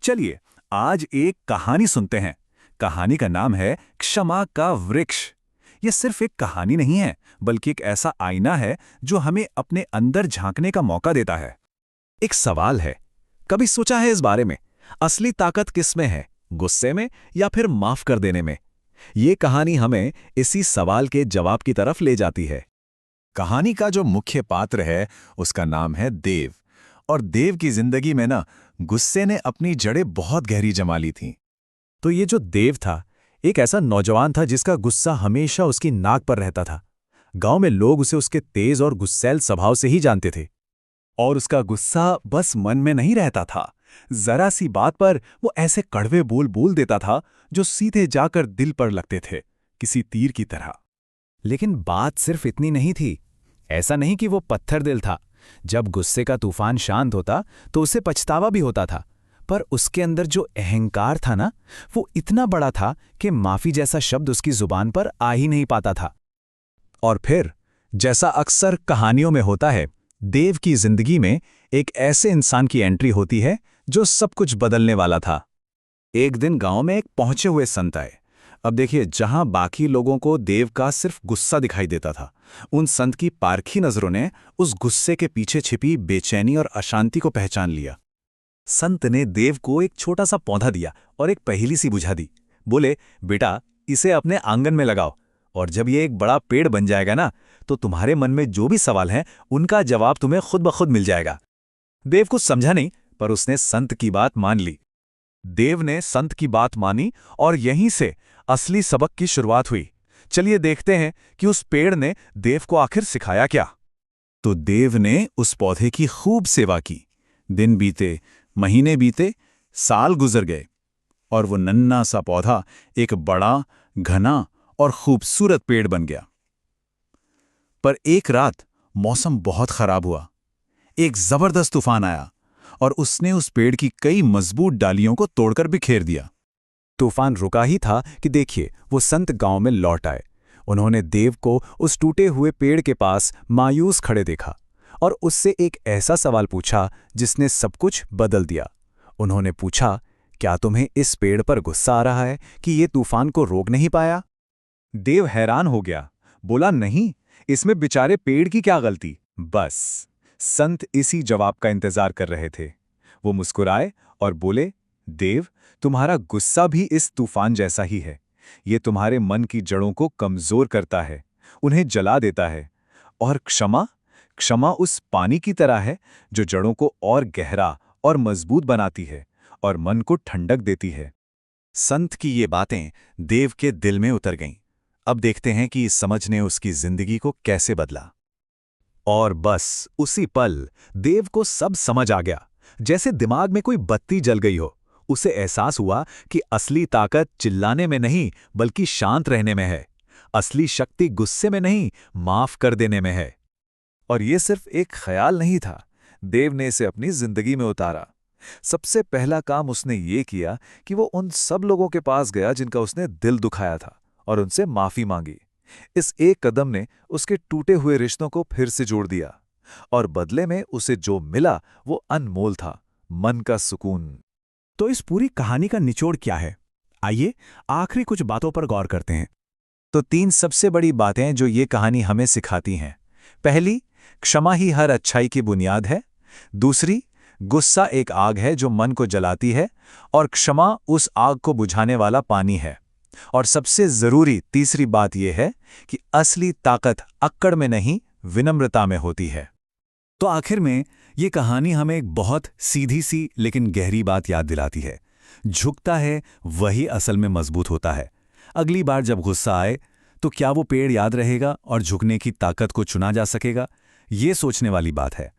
चलिए आज एक कहानी सुनते हैं। कहानी का नाम है क्षमा का वृक्ष। यह सिर्फ एक कहानी नहीं है, बल्कि एक ऐसा आईना है जो हमें अपने अंदर झांकने का मौका देता है। एक सवाल है, कभी सोचा है इस बारे में, असली ताकत किस में है, गुस्से में या फिर माफ कर देने में? ये कहानी हमें इसी सवाल के जवाब की तरफ ले जाती है। कहानी का जो मुख्य पात्र है उसका नाम है देव। और देव की जिंदगी में गुस्से ने अपनी जड़ें बहुत गहरी जमा ली थीं। तो ये जो देव था, एक ऐसा नौजवान था जिसका गुस्सा हमेशा उसकी नाक पर रहता था। गांव में लोग उसे उसके तेज और गुस्सैल स्वभाव से ही जानते थे। और उसका गुस्सा बस मन में नहीं रहता था, जरा सी बात पर वो ऐसे कड़वे बोल बोल देता था जो सीधे जाकर दिल पर लगते थे, किसी तीर की तरह। लेकिन बात सिर्फ इतनी नहीं थी। ऐसा नहीं कि वो पत्थर दिल था। जब गुस्से का तूफान शांत होता तो उसे पछतावा भी होता था, पर उसके अंदर जो अहंकार था ना, वो इतना बड़ा था कि माफी जैसा शब्द उसकी जुबान पर आ ही नहीं पाता था। और फिर, जैसा अक्सर कहानियों में होता है, देव की जिंदगी में एक ऐसे इंसान की एंट्री होती है जो सब कुछ बदलने वाला था। एक दिन गांव में एक पहुंचे हुए संत आए। अब देखिए, जहां बाकी लोगों को देव का सिर्फ गुस्सा दिखाई देता था, उन संत की पारखी नजरों ने उस गुस्से के पीछे छिपी बेचैनी और अशांति को पहचान लिया। संत ने देव को एक छोटा सा पौधा दिया और एक पहेली सी बुझा दी। बोले, बेटा, इसे अपने आंगन में लगाओ, और जब ये एक बड़ा पेड़ बन जाएगा ना, तो तुम्हारे मन में जो भी सवाल हैं उनका जवाब तुम्हें खुद ब खुद मिल जाएगा। देव कुछ समझा नहीं, पर उसने संत की बात मान ली। देव ने संत की बात मानी और यहीं से असली सबक की शुरुआत हुई। चलिए देखते हैं कि उस पेड़ ने देव को आखिर सिखाया क्या। तो देव ने उस पौधे की खूब सेवा की। दिन बीते, महीने बीते, साल गुजर गए, और वो नन्हा सा पौधा एक बड़ा, घना और खूबसूरत पेड़ बन गया। पर एक रात मौसम बहुत खराब हुआ। एक जबरदस्त तूफान आया और उसने उस पेड़ की कई मजबूत डालियों को तोड़कर बिखेर दिया। तूफान रुका ही था कि देखिए, वो संत गांव में लौट आए। उन्होंने देव को उस टूटे हुए पेड़ के पास मायूस खड़े देखा और उससे एक ऐसा सवाल पूछा जिसने सब कुछ बदल दिया। उन्होंने पूछा, क्या तुम्हें इस पेड़ पर गुस्सा आ रहा है कि ये तूफान को रोक नहीं पाया? देव हैरान हो गया, बोला, नहीं, इसमें बेचारे पेड़ की क्या गलती। बस संत इसी जवाब का इंतजार कर रहे थे। वो मुस्कुराए और बोले, देव, तुम्हारा गुस्सा भी इस तूफान जैसा ही है। ये तुम्हारे मन की जड़ों को कमजोर करता है, उन्हें जला देता है। और क्षमा उस पानी की तरह है जो जड़ों को और गहरा और मजबूत बनाती है और मन को ठंडक देती है। संत की ये बातें देव के दिल में उतर गईं। अब देखते हैं कि इस समझ ने उसकी जिंदगी को कैसे बदला। और बस उसी पल देव को सब समझ आ गया, जैसे दिमाग में कोई बत्ती जल गई हो। उसे एहसास हुआ कि असली ताकत चिल्लाने में नहीं, बल्कि शांत रहने में है। असली शक्ति गुस्से में नहीं, माफ कर देने में है। और ये सिर्फ एक ख्याल नहीं था, देव ने इसे अपनी जिंदगी में उतारा। सबसे पहला काम उसने ये किया कि वो उन सब लोगों के पास गया जिनका उसने दिल दुखाया था, और उनसे माफी मांगी। इस एक कदम ने उसके टूटे हुए रिश्तों को फिर से जोड़ दिया, और बदले में उसे जो मिला वो अनमोल था, मन का सुकून। तो इस पूरी कहानी का निचोड़ क्या है? आइए आखिरी कुछ बातों पर गौर करते हैं। तो 3 सबसे बड़ी बातें जो ये कहानी हमें सिखाती हैं। पहली, क्षमा ही हर अच्छाई की बुनियाद है। दूसरी, गुस्सा एक आग है जो मन को जलाती है, और क्षमा उस आग को बुझाने वाला पानी है। और सबसे जरूरी तीसरी बात यह है कि असली ताकत अक्कड़ में नहीं, विनम्रता में होती है। तो आखिर में ये कहानी हमें एक बहुत सीधी सी लेकिन गहरी बात याद दिलाती है। झुकता है वही असल में मजबूत होता है। अगली बार जब गुस्सा आए तो क्या वो पेड़ याद रहेगा और झुकने की ताकत को चुना जा सकेगा? ये सोचने वाली बात है।